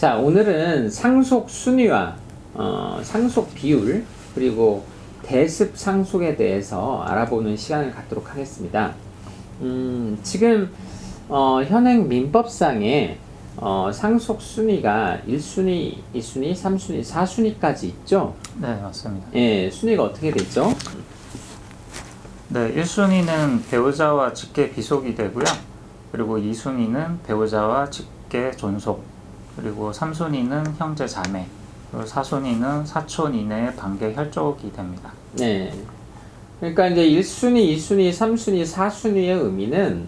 자, 오늘은 상속 순위와 상속 비율 그리고 대습 상속에 대해서 알아보는 시간을 갖도록 하겠습니다. 지금 현행 민법상에 상속 순위가 1순위, 2순위, 3순위, 4순위까지 있죠? 네, 맞습니다. 예, 순위가 어떻게 되죠? 네, 1순위는 배우자와 직계 비속이 되고요. 그리고 2순위는 배우자와 직계 존속, 그리고 3순위는 형제 자매, 그리고 4순위는 사촌 이내의 반계 혈족이 됩니다. 네. 그러니까 이제 1순위, 2순위, 3순위, 4순위의 의미는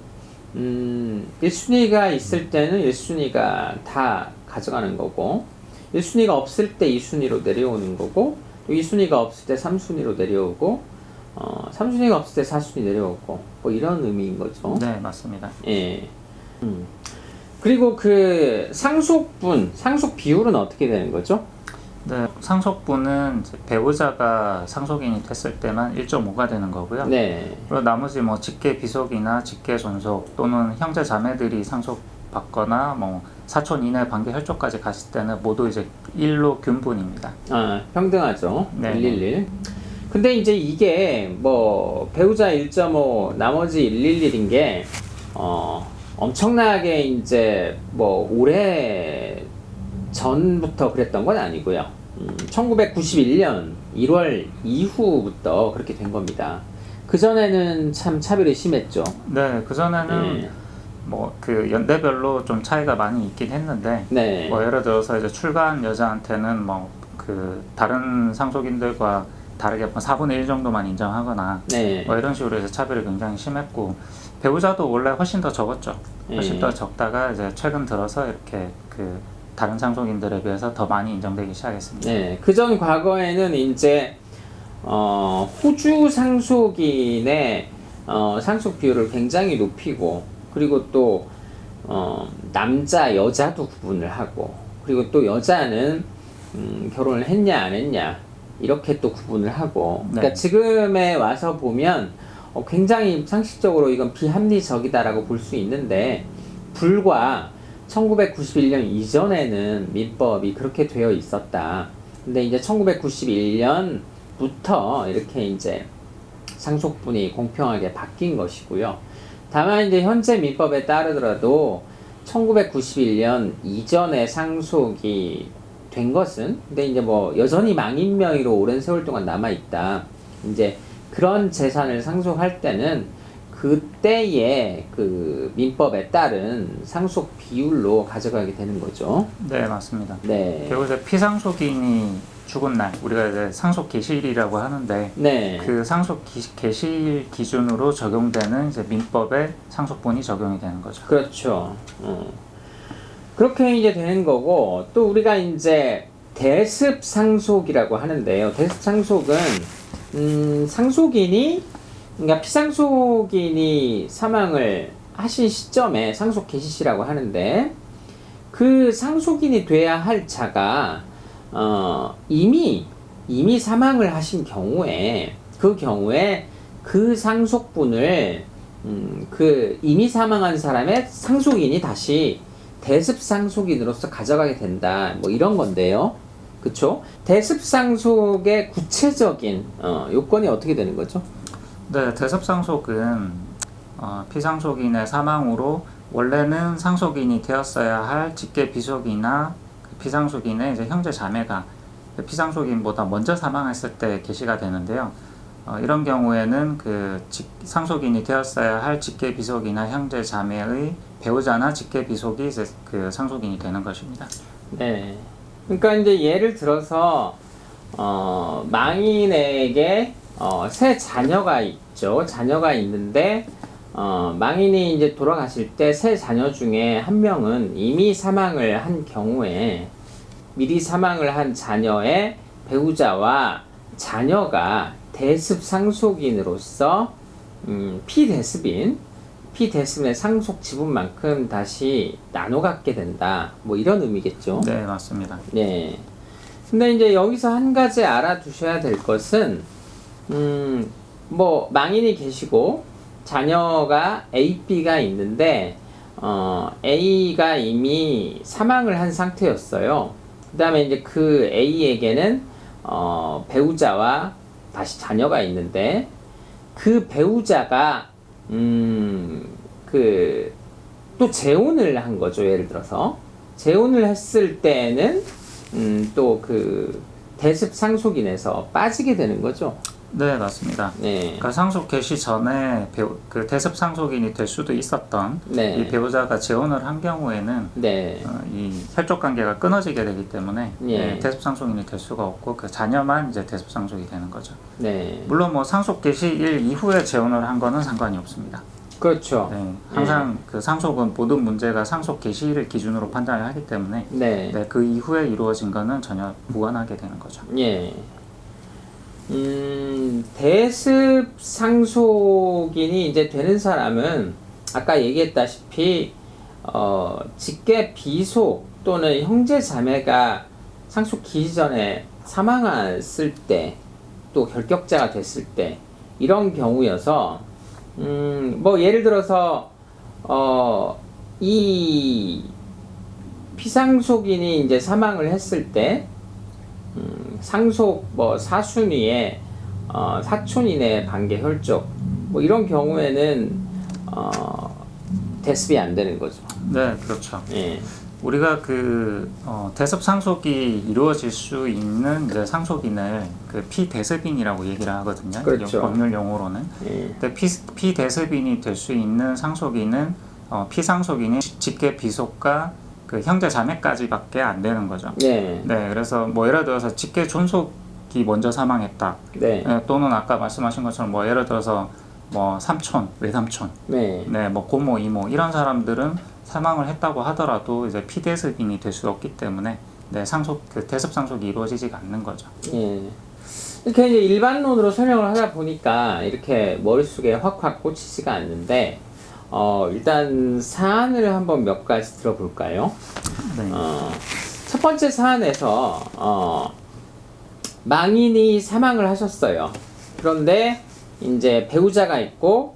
1순위가 있을 때는 1순위가 다 가져가는 거고 1순위가 없을 때 2순위로 내려오는 거고 또 2순위가 없을 때 3순위로 내려오고 3순위가 없을 때 4순위 내려오고 뭐 이런 의미인 거죠. 네, 맞습니다. 예. 그리고 그 상속분, 상속 비율은 어떻게 되는 거죠? 네, 상속분은 이제 배우자가 상속인이 됐을 때만 1.5가 되는 거고요. 네. 그리고 나머지 뭐 직계 비속이나 직계 존속 또는 형제 자매들이 상속받거나 뭐 사촌 이내 반계 혈족까지 갔을 때는 모두 이제 1로 균분입니다. 아, 평등하죠. 네. 111. 근데 이제 이게 뭐 배우자 1.5 나머지 111인 게 엄청나게 이제 뭐 오래 전부터 그랬던 건 아니고요. 1991년 1월 이후부터 그렇게 된 겁니다. 그전에는 참 차별이 심했죠. 네, 그전에는 네. 뭐 그 연대별로 좀 차이가 많이 있긴 했는데 네. 뭐 예를 들어서 이제 출가한 여자한테는 뭐 그 다른 상속인들과 다르게 뭐 4분의 1 정도만 인정하거나 네. 뭐 이런 식으로 해서 차별이 굉장히 심했고 배우자도 원래 훨씬 더 적었죠. 훨씬 더 적다가 이제 최근 들어서 이렇게 그 다른 상속인들에 비해서 더 많이 인정되기 시작했습니다. 네. 그전 과거에는 이제 호주 상속인의 상속 비율을 굉장히 높이고 그리고 또 남자 여자도 구분을 하고 그리고 또 여자는 결혼을 했냐 안 했냐 이렇게 또 구분을 하고 그러니까 네. 지금에 와서 보면 굉장히 상식적으로 이건 비합리적이다라고 볼 수 있는데 불과 1991년 이전에는 민법이 그렇게 되어 있었다. 근데 이제 1991년부터 이렇게 이제 상속분이 공평하게 바뀐 것이고요. 다만 이제 현재 민법에 따르더라도 1991년 이전에 상속이 된 것은 근데 이제 뭐 여전히 망인 명의로 오랜 세월 동안 남아 있다. 이제 그런 재산을 상속할 때는 그때의 그 민법에 따른 상속 비율로 가져가게 되는 거죠. 네, 맞습니다. 네. 결국 이제 피상속인이 죽은 날 우리가 이제 상속 개시일이라고 하는데 네. 그 상속 개시일 기준으로 적용되는 이제 민법의 상속분이 적용이 되는 거죠. 그렇죠. 그렇게 이제 되는 거고 또 우리가 이제 대습 상속이라고 하는데요. 대습 상속은 상속인이 그러니까 피상속인이 사망을 하신 시점에 상속 개시시라고 하는데 그 상속인이 돼야 할 자가 이미 사망을 하신 경우에 그 경우에 그 상속분을 그 이미 사망한 사람의 상속인이 다시 대습 상속인으로서 가져가게 된다. 뭐 이런 건데요. 그쵸? 대습 상속의 구체적인 요건이 어떻게 되는 거죠? 네, 대습상속은 피상속인의 사망으로 원래는 상속인이 되었어야 할 직계 비속이나 그 피상속인의 이제 형제 자매가 그 피상속인보다 먼저 사망했을 때 개시가 되는데요. 이런 경우에는 그 상속인이 되었어야 할 직계 비속이나 형제 자매의 배우자나 직계 비속이 이제 그 상속인이 되는 것입니다. 네. 그러니까 이제 예를 들어서 망인에게 세 자녀가 있죠. 자녀가 있는데 망인이 이제 돌아가실 때 세 자녀 중에 한 명은 이미 사망을 한 경우에 미리 사망을 한 자녀의 배우자와 자녀가 대습 상속인으로서 피대습의 상속 지분만큼 다시 나눠 갖게 된다. 뭐 이런 의미겠죠. 네, 맞습니다. 네. 근데 이제 여기서 한 가지 알아두셔야 될 것은 뭐 망인이 계시고 자녀가 A, B가 있는데 A가 이미 사망을 한 상태였어요. 그 다음에 이제 그 A에게는 배우자와 다시 자녀가 있는데, 그 배우자가 또 재혼을 한 거죠. 예를 들어서 재혼을 했을 때는 또 그 대습 상속인에서 빠지게 되는 거죠. 네, 맞습니다. 네. 그러니까 상속 개시 전에 그 대습 상속인이 될 수도 있었던 네. 이 배우자가 재혼을 한 경우에는 네. 이 혈족 관계가 끊어지게 되기 때문에 예. 대습 상속인이 될 수가 없고 그 자녀만 이제 대습 상속이 되는 거죠. 네. 물론 뭐 상속 개시일 이후에 재혼을 한 거는 상관이 없습니다. 그렇죠. 네, 항상 그 상속은 모든 문제가 상속 개시일을 기준으로 판단을 하기 때문에 네. 그 이후에 이루어진 거는 전혀 무관하게 되는 거죠. 예. 대습 상속인이 이제 되는 사람은 아까 얘기했다시피 직계 비속 또는 형제 자매가 상속 기시 전에 사망했을 때, 또 결격자가 됐을 때, 이런 경우여서 뭐 예를 들어서 이 피상속인이 이제 사망을 했을 때 상속 뭐 사순위에 사촌인의 반계 혈족 뭐 이런 경우에는 대습이 안 되는 거죠. 네, 그렇죠. 예. 우리가 그 대습 상속이 이루어질 수 있는 이제 상속인을 그 피대습인이라고 얘기를 하거든요. 그렇죠. 법률 용어로는. 예. 근데 피대습인이 될 수 있는 상속인은 피상속인이 직계 비속과 그 형제 자매까지밖에 안 되는 거죠. 네. 네, 그래서 뭐 예를 들어서 직계 존속이 먼저 사망했다. 네. 또는 아까 말씀하신 것처럼 뭐 예를 들어서 뭐 삼촌, 외삼촌, 네. 네, 뭐 고모, 이모 이런 사람들은 사망을 했다고 하더라도 이제 피대습인이 될 수 없기 때문에 그 대습 상속이 이루어지지가 않는 거죠. 예. 이렇게 이제 일반론으로 설명을 하다 보니까 이렇게 머릿속에 확확 꽂히지가 않는데, 일단 사안을 한번 몇 가지 들어볼까요? 네. 첫 번째 사안에서 망인이 사망을 하셨어요. 그런데 이제 배우자가 있고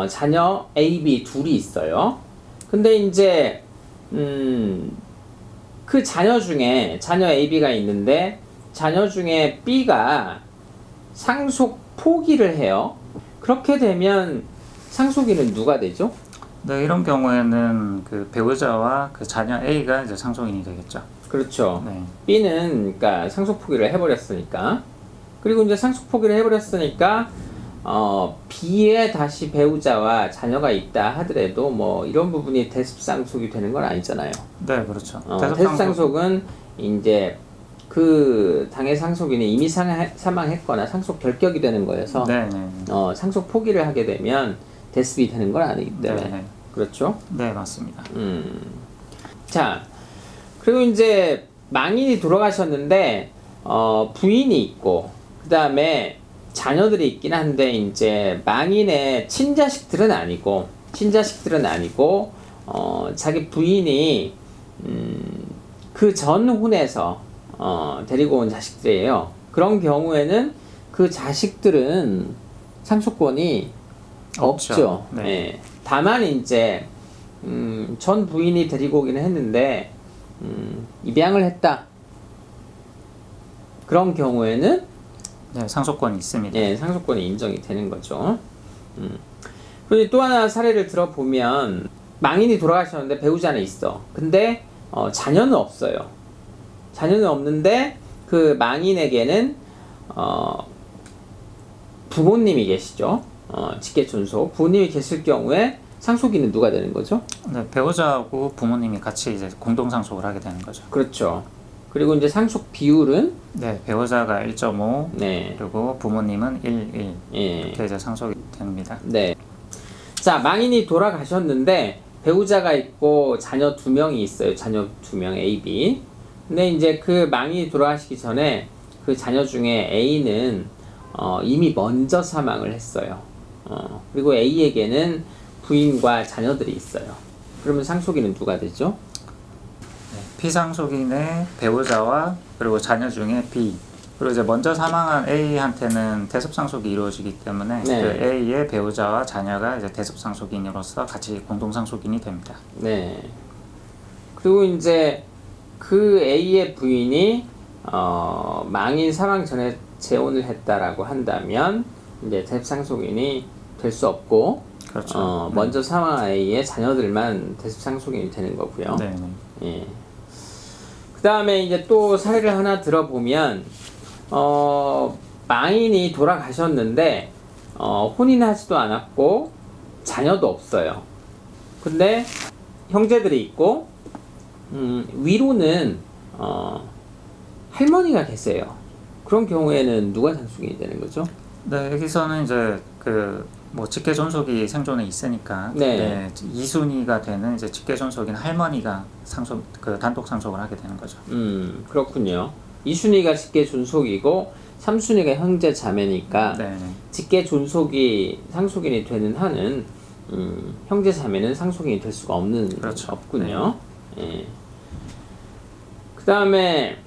자녀 A, B 둘이 있어요. 근데 이제 그 자녀 중에 자녀 A, B가 있는데 자녀 중에 B가 상속 포기를 해요. 그렇게 되면 상속인은 누가 되죠? 네, 이런 경우에는 그 배우자와 그 자녀 A가 이제 상속인이 되겠죠. 그렇죠. 네. B는 그러니까 상속 포기를 해버렸으니까. 그리고 이제 상속 포기를 해버렸으니까 B에 다시 배우자와 자녀가 있다 하더라도 뭐 이런 부분이 대습상속이 되는 건 아니잖아요. 네, 그렇죠. 대습상속은 이제 그 당의 상속인이 이미 사망했거나 상속 결격이 되는 거여서 네. 상속 포기를 하게 되면 대습이 되는 건 아니기 때문에. 네. 그렇죠? 네, 맞습니다. 자, 그리고 이제 망인이 돌아가셨는데 부인이 있고 그 다음에 자녀들이 있긴 한데 이제 망인의 친자식들은 아니고 자기 부인이 그 전 혼에서 데리고 온 자식들이에요. 그런 경우에는 그 자식들은 상속권이 없죠. 네. 예. 다만 이제 전 부인이 데리고 오기는 했는데 입양을 했다. 그런 경우에는 네, 상속권이 있습니다. 예, 상속권이 인정이 되는 거죠. 그리고 또 하나 사례를 들어보면 망인이 돌아가셨는데 배우자는 있어. 근데 자녀는 없어요. 자녀는 없는데 그 망인에게는 부모님이 계시죠. 직계 존속 부모님이 계실 경우에 상속인은 누가 되는 거죠? 네, 배우자하고 부모님이 같이 이제 공동 상속을 하게 되는 거죠. 그렇죠. 그리고 이제 상속 비율은 네, 배우자가 1.5 네. 그리고 부모님은 1 예. 이렇게 이제 상속이 됩니다. 네. 자, 망인이 돌아가셨는데 배우자가 있고 자녀 2명이 있어요. 자녀 2명 A, B. 근데 이제 그 망인이 돌아가시기 전에 그 자녀 중에 A는 이미 먼저 사망을 했어요. 그리고 A에게는 부인과 자녀들이 있어요. 그러면 상속인은 누가 되죠? 네, 피상속인의 배우자와 그리고 자녀 중에 B 그리고 이제 먼저 사망한 A한테는 대습상속이 이루어지기 때문에 네. 그 A의 배우자와 자녀가 이제 대습상속인으로서 같이 공동상속인이 됩니다. 네. 그리고 이제 그 A의 부인이 망인 사망 전에 재혼을 했다라고 한다면 이제 대습상속인이 될 수 없고 그렇죠. 먼저 사망한 A의 자녀들만 대습상속인이 되는 거고요. 네. 예. 그 다음에 이제 또 사례를 하나 들어보면 망인이 돌아가셨는데 혼인하지도 않았고 자녀도 없어요. 근데 형제들이 있고 위로는 할머니가 계세요. 그런 경우에는 누가 상속인이 되는 거죠? 네, 여기서는 이제 그 뭐 직계 존속이 생존에 있으니까 네. 2순위가 되는 이제 직계 존속인 할머니가 단독 상속을 하게 되는 거죠. 그렇군요. 2순위가 직계 존속이고 3순위가 형제 자매니까 네. 직계 존속이 상속인이 되는 한은 형제 자매는 상속인이 될 수가 그렇죠. 없군요. 예. 그 다음에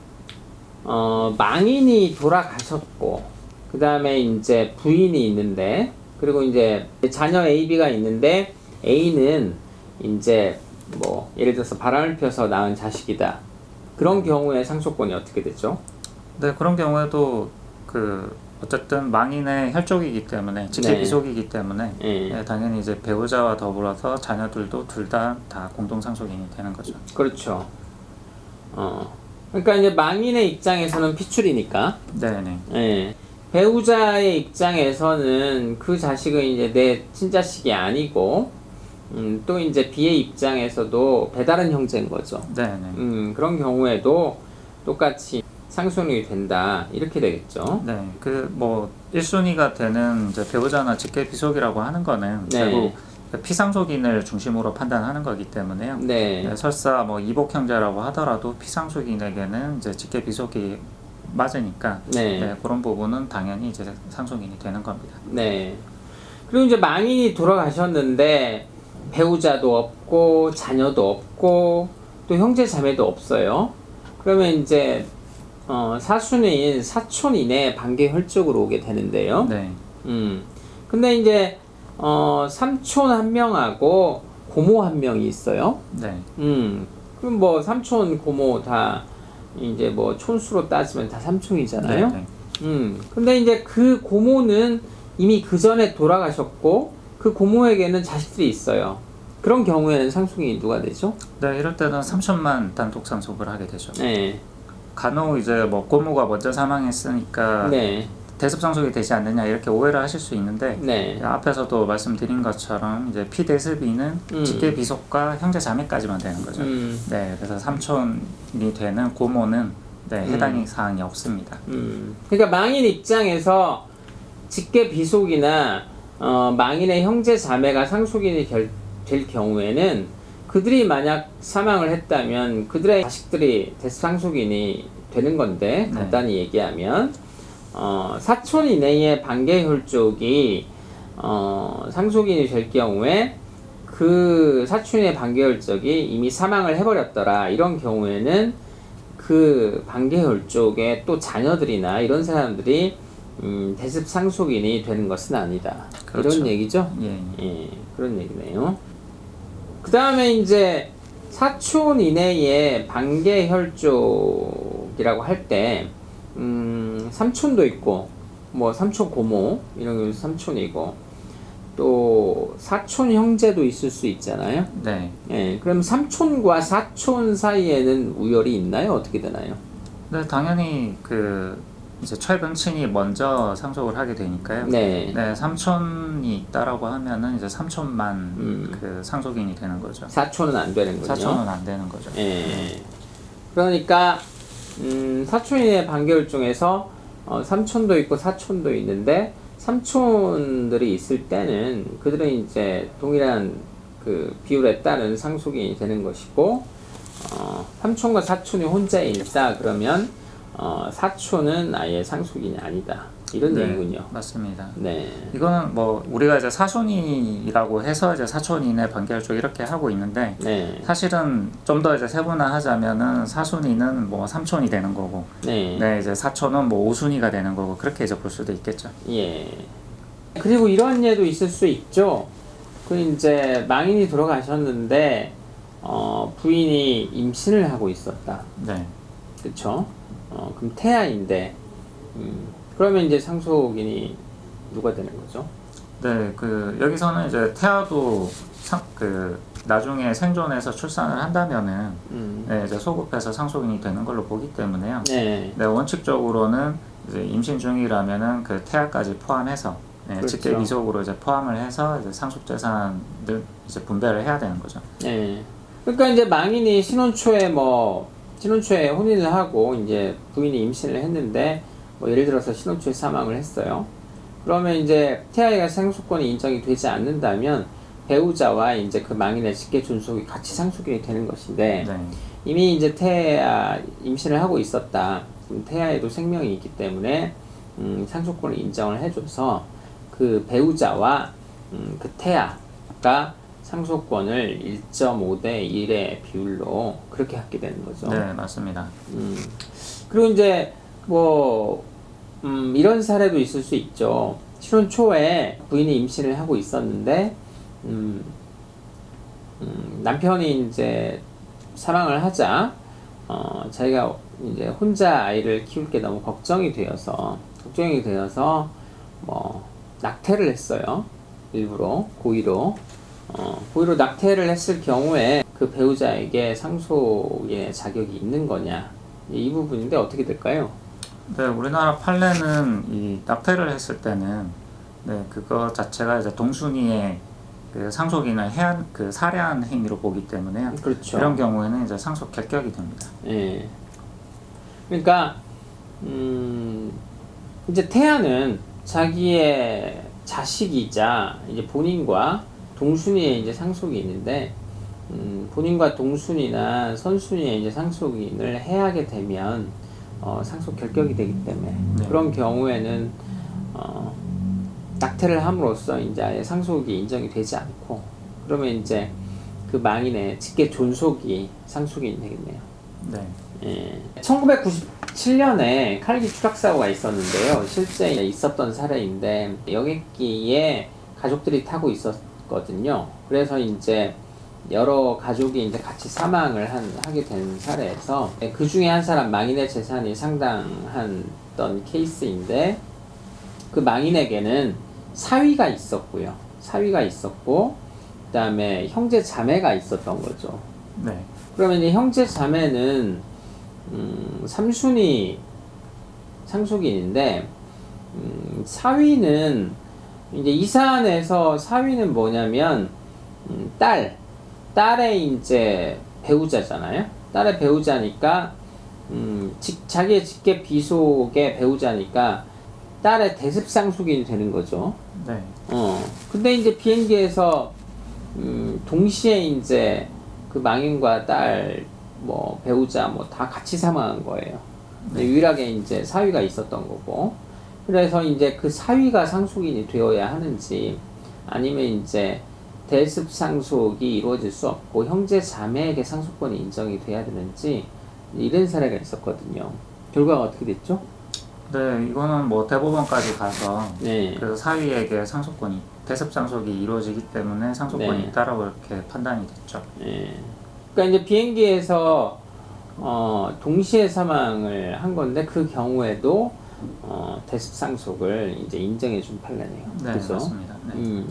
망인이 돌아가셨고 그 다음에 이제 부인이 있는데 그리고 이제 자녀 A, B가 있는데 A는 이제 뭐 예를 들어서 바람을 펴서 낳은 자식이다. 그런 경우에 상속권이 어떻게 되죠? 네, 그런 경우에도 그 어쨌든 망인의 혈족이기 때문에 직계 네. 비속이기 때문에 예. 네, 당연히 이제 배우자와 더불어서 자녀들도 둘 다 공동 상속인이 되는 거죠. 그렇죠. 그러니까 이제 망인의 입장에서는 피출이니까. 네. 예. 배우자의 입장에서는 그 자식은 이제 내 친자식이 아니고, 또 이제 B의 입장에서도 배다른 형제인 거죠. 네. 그런 경우에도 똑같이 상속인이 된다. 이렇게 되겠죠. 네. 그 뭐 1순위가 되는 이제 배우자나 직계 비속이라고 하는 거는 네. 결국 피상속인을 중심으로 판단하는 거기 때문에요. 네. 네, 설사 뭐 이복 형제라고 하더라도 피상속인에게는 이제 직계 비속이 맞으니까 네. 그런 부분은 당연히 이제 상속인이 되는 겁니다. 네. 그리고 이제 망인이 돌아가셨는데 배우자도 없고 자녀도 없고 또 형제 자매도 없어요. 그러면 이제 사촌인 사촌인의 반계 혈족으로 오게 되는데요. 네. 근데 이제 삼촌 한 명하고 고모 한 명이 있어요. 네. 그럼 뭐 삼촌 고모 다 이제 뭐 촌수로 따지면 다 삼촌이잖아요. 네. 근데 이제 그 고모는 이미 그 전에 돌아가셨고 그 고모에게는 자식들이 있어요. 그런 경우에는 상속인이 누가 되죠? 네, 이럴 때는 삼촌만 단독 상속을 하게 되죠. 네. 간혹 이제 뭐 고모가 먼저 사망했으니까 네. 대습 상속이 되지 않느냐 이렇게 오해를 하실 수 있는데 네. 앞에서도 말씀드린 것처럼 이제 피대습인은 직계 비속과 형제 자매까지만 되는 거죠. 네, 그래서 삼촌이 되는 고모는 해당이 사항이 없습니다. 그러니까 망인 입장에서 직계 비속이나 망인의 형제 자매가 상속인이 될 경우에는 그들이 만약 사망을 했다면 그들의 자식들이 대상속인이 되는 건데 간단히 얘기하면 사촌 이내의 반계 혈족이 상속인이 될 경우에 그 사촌의 반계 혈족이 이미 사망을 해버렸더라. 이런 경우에는 그 반계 혈족의 또 자녀들이나 이런 사람들이 대습 상속인이 되는 것은 아니다. 그렇죠. 이런 얘기죠? 예. 그런 얘기네요. 그 다음에 이제 사촌 이내의 반계 혈족이라고 할 때, 삼촌도 있고, 뭐 삼촌 고모, 이런 경우 삼촌이고, 또 사촌 형제도 있을 수 있잖아요. 네. 예, 그럼 삼촌과 사촌 사이에는 우열이 있나요? 어떻게 되나요? 네, 당연히 이제 최근 친이 먼저 상속을 하게 되니까요. 네. 삼촌이 있다라고 하면은 이제 삼촌만 그 상속인이 되는 거죠. 사촌은 안 되는군요. 사촌은 안 되는 거죠. 예. 그러니까 사촌인의 반계율 중에서 삼촌도 있고 사촌도 있는데 삼촌들이 있을 때는 그들은 이제 동일한 그 비율에 따른 상속인이 되는 것이고 삼촌과 사촌이 혼자 있다 그러면 사촌은 아예 상속인이 아니다. 이런 네, 얘기군요. 맞습니다. 네. 이거는 뭐 우리가 이제 사촌이라고 해서 이제 사촌 이내 반결족 이렇게 하고 있는데 네. 사실은 좀 더 이제 세분화하자면은 사순위는 뭐 삼촌이 되는 거고, 네. 네, 이제 사촌은 뭐 오순위가 되는 거고 그렇게 이제 볼 수도 있겠죠. 예. 그리고 이런 예도 있을 수 있죠. 그 이제 망인이 돌아가셨는데 부인이 임신을 하고 있었다. 네, 그쵸? 그럼 태아인데 그러면 이제 상속인이 누가 되는 거죠? 네, 그 여기서는 이제 태아도 그 나중에 생존해서 출산을 한다면은 네, 이제 소급해서 상속인이 되는 걸로 보기 때문에요. 네. 네, 원칙적으로는 이제 임신 중이라면은 그 태아까지 포함해서 네, 그렇죠. 직계 비속으로 이제 포함을 해서 이제 상속 재산을 이제 분배를 해야 되는 거죠. 네. 그러니까 이제 망인이 신혼초에 혼인을 하고 이제 부인이 임신을 했는데 뭐 예를 들어서 신혼초에 사망을 했어요. 그러면 이제 태아의 상속권이 인정이 되지 않는다면 배우자와 이제 그 망인의 직계 존속이 같이 상속인이 되는 것인데 네, 이미 이제 태아 임신을 하고 있었다. 그럼 태아에도 생명이 있기 때문에 상속권을 인정을 해줘서 그 배우자와 그 태아가 상속권을 1.5대 1의 비율로 그렇게 갖게 되는 거죠. 네, 맞습니다. 그리고 이제 뭐 이런 사례도 있을 수 있죠. 신혼 초에 부인이 임신을 하고 있었는데 남편이 이제 사망을 하자 자기가 이제 혼자 아이를 키울 게 너무 걱정이 되어서 뭐 낙태를 했어요. 일부러 고의로 낙태를 했을 경우에 그 배우자에게 상속인의 자격이 있는 거냐 이 부분인데 어떻게 될까요? 네, 우리나라 판례는 이 낙태를 했을 때는 네, 그거 자체가 이제 동순이의 그 상속인을 살해한 행위로 보기 때문에요. 그렇죠. 이런 경우에는 이제 상속 결격이 됩니다. 예. 그러니까 이제 태아는 자기의 자식이자 이제 본인과 동순이의 이제 상속이 있는데 본인과 동순이나 선순이의 이제 상속인을 해하게 되면 상속 결격이 되기 때문에 네. 그런 경우에는 낙태를 함으로써 이제 아예 상속이 인정이 되지 않고 그러면 이제 그 망인의 직계 존속이 상속인이 되겠네요. 네. 예. 1997년에 칼기 추락사고가 있었는데요. 실제 있었던 사례인데 여객기에 가족들이 타고 있었거든요. 그래서 이제 여러 가족이 이제 같이 사망을 하게 된 사례에서 그 중에 한 사람 망인의 재산이 상당한 케이스인데 그 망인에게는 사위가 있었고 그 다음에 형제 자매가 있었던 거죠. 네. 그러면 이제 형제 자매는 삼순위 상속인인데 사위는 이제 이 사안에서 사위는 뭐냐면 딸의 이제 배우자잖아요. 딸의 배우자니까 자기의 직계 비속의 배우자니까 딸의 대습 상속인이 되는 거죠. 네. 근데 이제 비행기에서 동시에 이제 그 망인과 딸 뭐 배우자 뭐 다 같이 사망한 거예요. 근데 유일하게 이제 사위가 있었던 거고. 그래서 이제 그 사위가 상속인이 되어야 하는지 아니면 이제 대습 상속이 이루어질 수 없고 형제 자매에게 상속권이 인정이 돼야 되는지 이런 사례가 있었거든요. 결과가 어떻게 됐죠? 네, 이거는 뭐 대법원까지 가서 네. 그 사위에게 대습 상속이 이루어지기 때문에 상속권이 네. 있다라고 이렇게 판단이 됐죠. 예. 그러니까 이제 비행기에서 동시에 사망을 한 건데 그 경우에도 대습 상속을 이제 인정해 준 판례네요. 네, 그죠? 맞습니다. 네.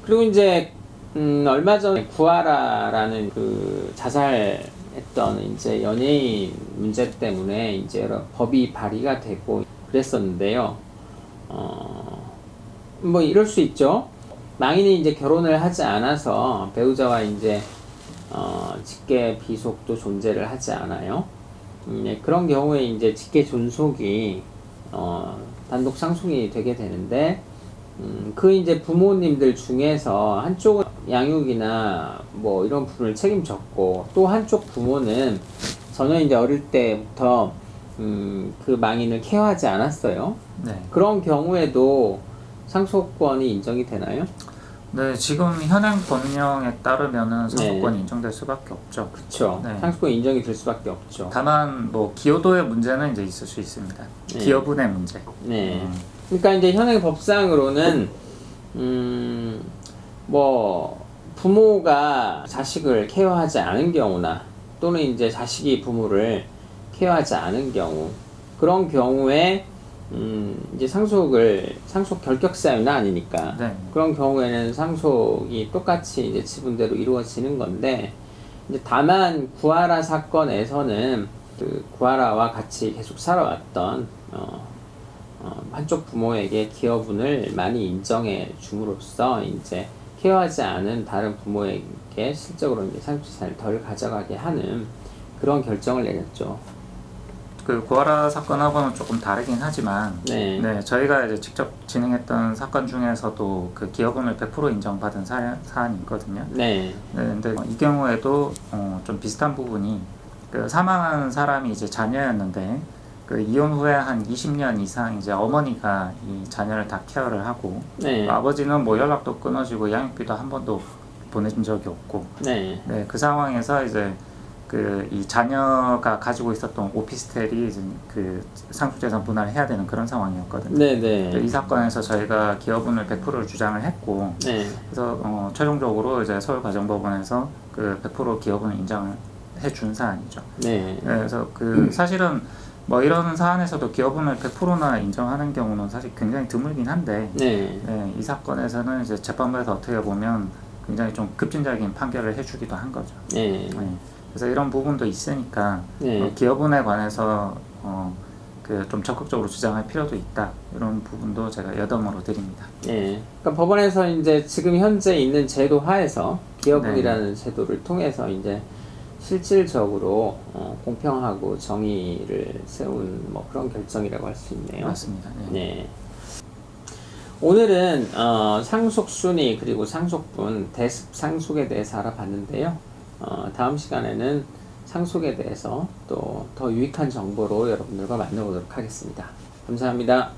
그리고 이제 얼마 전에 구하라라는 그 자살했던 이제 연예인 문제 때문에 이제 여러 법이 발의가 되고 그랬었는데요. 뭐 이럴 수 있죠. 망인이 이제 결혼을 하지 않아서 배우자와 이제 직계 비속도 존재를 하지 않아요. 그런 경우에 이제 직계 존속이 단독 상속인이 되게 되는데 그 이제 부모님들 중에서 한쪽은 양육이나 뭐 이런 부분을 책임졌고 또 한쪽 부모는 전혀 이제 어릴 때부터 그 망인을 케어하지 않았어요. 네. 그런 경우에도 상속권이 인정이 되나요? 네, 지금 현행 법령에 따르면은 상속권이 인정될 수밖에 없죠. 그렇죠. 네. 상속권이 인정이 될 수밖에 없죠. 다만 뭐 기여도의 문제는 이제 있을 수 있습니다. 네. 기여분의 문제. 네. 그러니까 이제 현행 법상으로는 뭐 부모가 자식을 케어하지 않은 경우나 또는 이제 자식이 부모를 케어하지 않은 경우, 그런 경우에 이제 상속 결격 사유는 아니니까 네. 그런 경우에는 상속이 똑같이 이제 지분대로 이루어지는 건데, 이제 다만 구하라 사건에서는 그 구하라와 같이 계속 살아왔던 한쪽 부모에게 기여분을 많이 인정해 줌으로써 이제 케어하지 않은 다른 부모에게 실적으로 이제 상속재산을 덜 가져가게 하는 그런 결정을 내렸죠. 그 구하라 사건하고는 조금 다르긴 하지만, 네. 네, 저희가 이제 직접 진행했던 사건 중에서도 그 기여분을 100% 인정받은 사안이 있거든요. 네. 네, 근데 이 경우에도 좀 비슷한 부분이, 그 사망한 사람이 이제 자녀였는데 그 이혼 후에 한 20년 이상 이제 어머니가 이 자녀를 다 케어를 하고, 네. 아버지는 뭐 연락도 끊어지고 양육비도 한 번도 보내준 적이 없고, 네. 네, 그 상황에서 이제 그 이 자녀가 가지고 있었던 오피스텔이 이제 그 상속재산 분할을 해야 되는 그런 상황이었거든요. 네. 이 사건에서 저희가 기여분을 100%를 주장을 했고, 네. 그래서 최종적으로 이제 서울가정법원에서 그 100% 기여분을 인정을 해준 사안이죠. 네. 그래서 그 사실은 뭐 이런 사안에서도 기여분을 100%나 인정하는 경우는 사실 굉장히 드물긴 한데, 네. 네, 이 사건에서는 이제 재판부에서 어떻게 보면 굉장히 좀 급진적인 판결을 해주기도 한 거죠. 네. 네. 그래서 이런 부분도 있으니까 네. 기여분에 관해서 그 좀 적극적으로 주장할 필요도 있다, 이런 부분도 제가 여담으로 드립니다. 네. 그러니까 법원에서 이제 지금 현재 있는 제도 하에서 기여분이라는 제도를 통해서 이제 실질적으로 공평하고 정의를 세운 뭐 그런 결정이라고 할 수 있네요. 맞습니다. 네. 네. 오늘은 상속순위 그리고 상속분, 대습 상속에 대해서 알아봤는데요. 다음 시간에는 상속에 대해서 또 더 유익한 정보로 여러분들과 만나보도록 하겠습니다. 감사합니다.